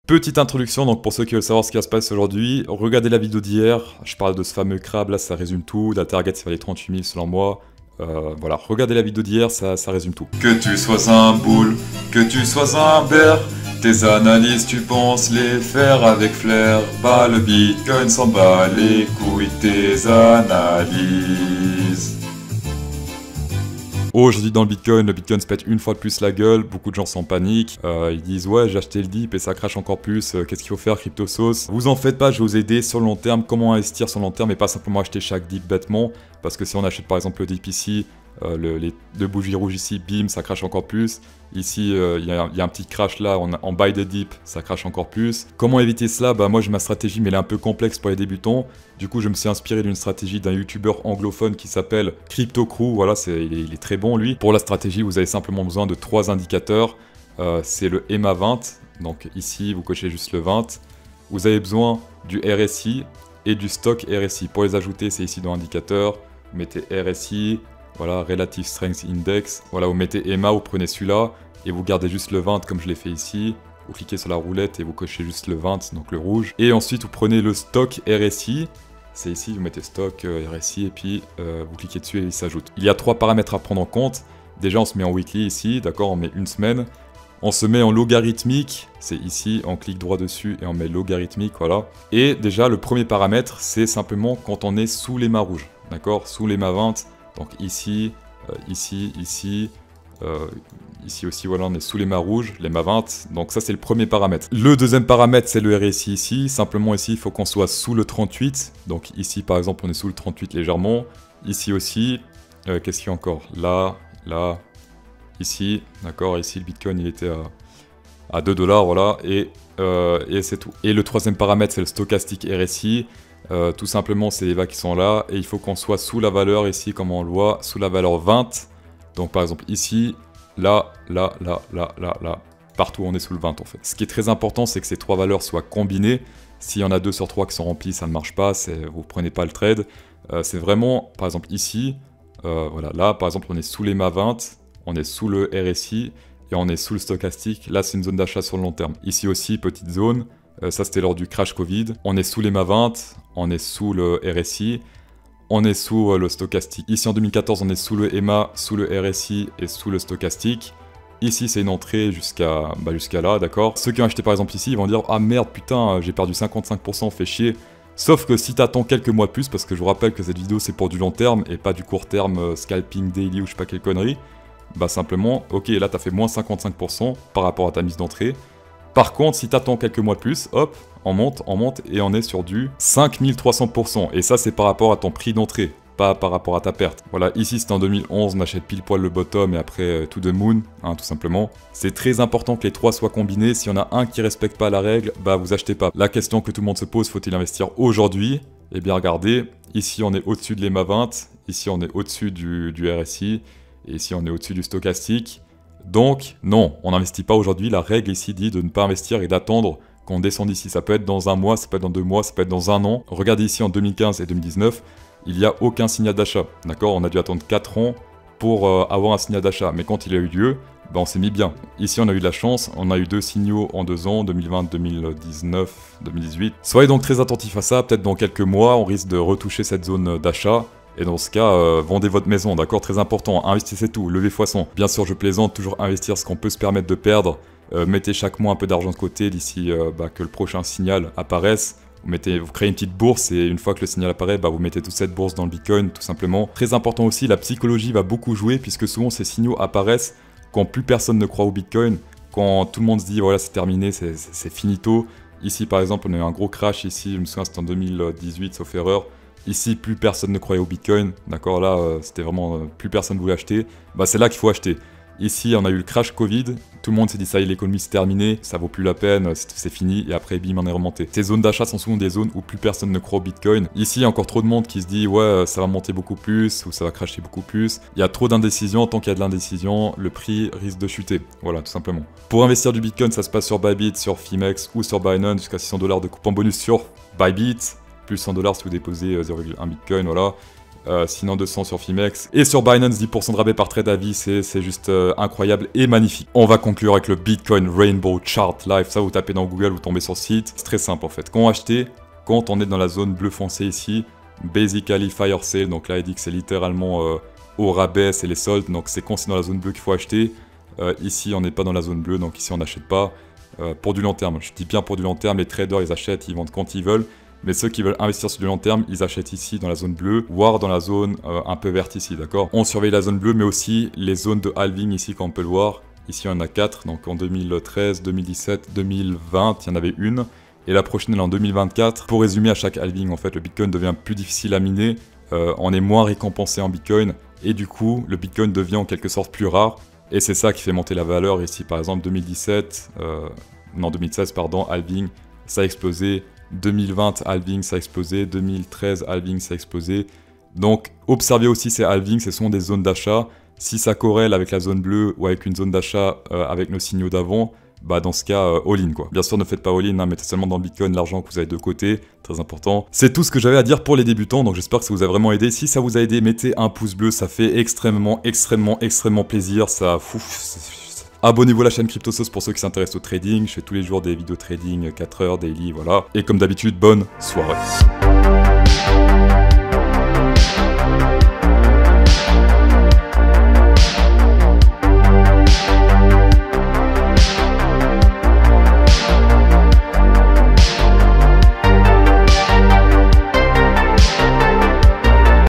Petite introduction, donc pour ceux qui veulent savoir ce qui va se passer aujourd'hui, regardez la vidéo d'hier, je parle de ce fameux crabe, là ça résume tout, la target c'est les 38 000 selon moi, voilà, regardez la vidéo d'hier, ça résume tout. Que tu sois un boule, que tu sois un bear, tes analyses tu penses les faire avec flair, bah le bitcoin s'en bat les couilles tes analyses. Aujourd'hui dans le bitcoin se pète une fois de plus la gueule, beaucoup de gens sont en panique, ils disent ouais j'ai acheté le dip et ça crache encore plus, qu'est-ce qu'il faut faire crypto sauce? Vous en faites pas, je vais vous aider sur le long terme, comment investir sur le long terme et pas simplement acheter chaque dip bêtement, parce que si on achète par exemple le dip ici, les deux bougies rouges ici, bim, ça crache encore plus. Ici, il y a un petit crash là, en buy the dip, ça crache encore plus. Comment éviter cela? Bah moi j'ai ma stratégie, mais elle est un peu complexe pour les débutants. Du coup, je me suis inspiré d'une stratégie d'un youtubeur anglophone qui s'appelle Crypto Crew. Voilà, il est très bon lui. Pour la stratégie, vous avez simplement besoin de 3 indicateurs. C'est le EMA 20, donc ici vous cochez juste le 20. Vous avez besoin du RSI et du stock RSI. Pour les ajouter, c'est ici dans indicateur. Vous mettez RSI. Voilà, Relative Strength Index. Voilà, vous mettez EMA, vous prenez celui-là, et vous gardez juste le 20 comme je l'ai fait ici. Vous cliquez sur la roulette et vous cochez juste le 20, donc le rouge. Et ensuite, vous prenez le stock RSI. C'est ici, vous mettez stock RSI, et puis vous cliquez dessus et il s'ajoute. Il y a 3 paramètres à prendre en compte. Déjà, on se met en weekly ici, d'accord, on met une semaine. On se met en logarithmique, c'est ici, on clique droit dessus et on met logarithmique, voilà. Et déjà, le premier paramètre, c'est simplement quand on est sous les mâts rouges, d'accord, sous les mâts 20. Donc ici, ici aussi, voilà, on est sous les mâts rouges, les mâts 20, donc ça c'est le premier paramètre. Le deuxième paramètre c'est le RSI ici, simplement ici il faut qu'on soit sous le 38, donc ici par exemple on est sous le 38 légèrement, ici aussi, qu'est-ce qu'il y a encore? Là, ici, d'accord, ici le bitcoin il était à 2 $, voilà, et c'est tout. Et le troisième paramètre c'est le stochastique RSI. Tout simplement, c'est les vagues qui sont là et il faut qu'on soit sous la valeur ici, comme on le voit, sous la valeur 20. Donc par exemple ici, là, partout on est sous le 20 en fait. Ce qui est très important, c'est que ces 3 valeurs soient combinées. S'il y en a 2 sur 3 qui sont remplies, ça ne marche pas, vous ne prenez pas le trade. C'est vraiment, par exemple ici, voilà, là par exemple on est sous les mâts 20, on est sous le RSI et on est sous le stochastique. Là c'est une zone d'achat sur le long terme. Ici aussi, petite zone. Ça c'était lors du crash Covid. On est sous les mâts 20, on est sous le RSI, on est sous le stochastique. Ici en 2014 on est sous le EMA, sous le RSI et sous le stochastique. Ici c'est une entrée jusqu'à là, d'accord. Ceux qui ont acheté par exemple ici, ils vont dire « Ah merde, putain, j'ai perdu 55%, fait chier ». Sauf que si t'attends quelques mois de plus, parce que je vous rappelle que cette vidéo c'est pour du long terme et pas du court terme scalping daily ou je sais pas quelle connerie, bah simplement, ok, là t'as fait moins 55% par rapport à ta mise d'entrée. Par contre, si t'attends quelques mois de plus, hop, on monte, et on est sur du 5300%. Et ça, c'est par rapport à ton prix d'entrée, pas par rapport à ta perte. Voilà, ici, c'était en 2011, on achète pile poil le bottom et après to the moon, hein, tout simplement. C'est très important que les 3 soient combinés. S'il y en a un qui respecte pas la règle, bah vous achetez pas. La question que tout le monde se pose, faut-il investir aujourd'hui? Eh bien, regardez, ici, on est au-dessus de l'EMA 20, ici, on est au-dessus du RSI, et ici, on est au-dessus du stochastique. Donc, non, on n'investit pas aujourd'hui. La règle ici dit de ne pas investir et d'attendre qu'on descende ici. Ça peut être dans un mois, ça peut être dans 2 mois, ça peut être dans un an. Regardez ici en 2015 et 2019, il n'y a aucun signal d'achat. D'accord, on a dû attendre 4 ans pour avoir un signal d'achat. Mais quand il a eu lieu, ben on s'est mis bien. Ici, on a eu de la chance. On a eu 2 signaux en 2 ans, 2020, 2019, 2018. Soyez donc très attentifs à ça. Peut-être dans quelques mois, on risque de retoucher cette zone d'achat. Et dans ce cas, vendez votre maison, d'accord? Très important, investissez tout, levez foison. Bien sûr, je plaisante, toujours investir ce qu'on peut se permettre de perdre. Mettez chaque mois un peu d'argent de côté d'ici que le prochain signal apparaisse. Vous créez une petite bourse et une fois que le signal apparaît, vous mettez toute cette bourse dans le bitcoin, tout simplement. Très important aussi, la psychologie va beaucoup jouer puisque souvent ces signaux apparaissent quand plus personne ne croit au bitcoin. Quand tout le monde se dit, voilà, c'est terminé, c'est finito. Ici, par exemple, on a eu un gros crash ici, je me souviens, c'était en 2018, sauf erreur. Ici, plus personne ne croyait au Bitcoin, d'accord, là, c'était vraiment, plus personne voulait acheter. Bah, c'est là qu'il faut acheter. Ici, on a eu le crash Covid, tout le monde s'est dit, ça y est, l'économie c'est terminé, ça vaut plus la peine, c'est fini, et après, bim, on est remonté. Ces zones d'achat sont souvent des zones où plus personne ne croit au Bitcoin. Ici, il y a encore trop de monde qui se dit, ouais, ça va monter beaucoup plus, ou ça va crasher beaucoup plus. Il y a trop d'indécision, tant qu'il y a de l'indécision, le prix risque de chuter. Voilà, tout simplement. Pour investir du Bitcoin, ça se passe sur Bybit, sur Fimex ou sur Binance, jusqu'à 600 $ de coupon bonus sur Bybit. Plus 100 $ si vous déposez 0,1 Bitcoin, voilà. sinon 200 sur Fimex. Et sur Binance, 10% de rabais par trade à vie, c'est juste incroyable et magnifique. On va conclure avec le Bitcoin Rainbow Chart Live. Ça, vous tapez dans Google, vous tombez sur le site. C'est très simple en fait. Quand acheter, quand on est dans la zone bleu foncé ici, basically fire sale, donc là il dit que c'est littéralement au rabais, c'est les soldes, donc c'est quand c'est dans la zone bleue qu'il faut acheter. Ici on n'est pas dans la zone bleue, donc ici on n'achète pas. Pour du long terme, je dis bien pour du long terme, les traders ils achètent, ils vendent quand ils veulent. Mais ceux qui veulent investir sur du long terme, ils achètent ici dans la zone bleue, voire dans la zone un peu verte ici, d'accord? On surveille la zone bleue, mais aussi les zones de halving ici, comme on peut le voir. Ici, il y en a 4, donc en 2013, 2017, 2020, il y en avait une. Et la prochaine, elle est en 2024. Pour résumer, à chaque halving, en fait, le Bitcoin devient plus difficile à miner. On est moins récompensé en Bitcoin. Et du coup, le Bitcoin devient en quelque sorte plus rare. Et c'est ça qui fait monter la valeur. Ici, par exemple, 2016, pardon, halving, ça a explosé. 2020 halving, ça a explosé, 2013 halving, ça a explosé. Donc observez aussi ces halvings, ce sont des zones d'achat. Si ça corrèle avec la zone bleue ou avec une zone d'achat avec nos signaux d'avant, bah dans ce cas, all-in quoi. Bien sûr, ne faites pas all-in, hein, mettez seulement dans le Bitcoin l'argent que vous avez de côté, très important. C'est tout ce que j'avais à dire pour les débutants, donc j'espère que ça vous a vraiment aidé. Si ça vous a aidé, mettez un pouce bleu, ça fait extrêmement plaisir, ça... Abonnez-vous à la chaîne CryptoSauce pour ceux qui s'intéressent au trading. Je fais tous les jours des vidéos trading, 4 heures, daily, voilà. Et comme d'habitude, bonne soirée.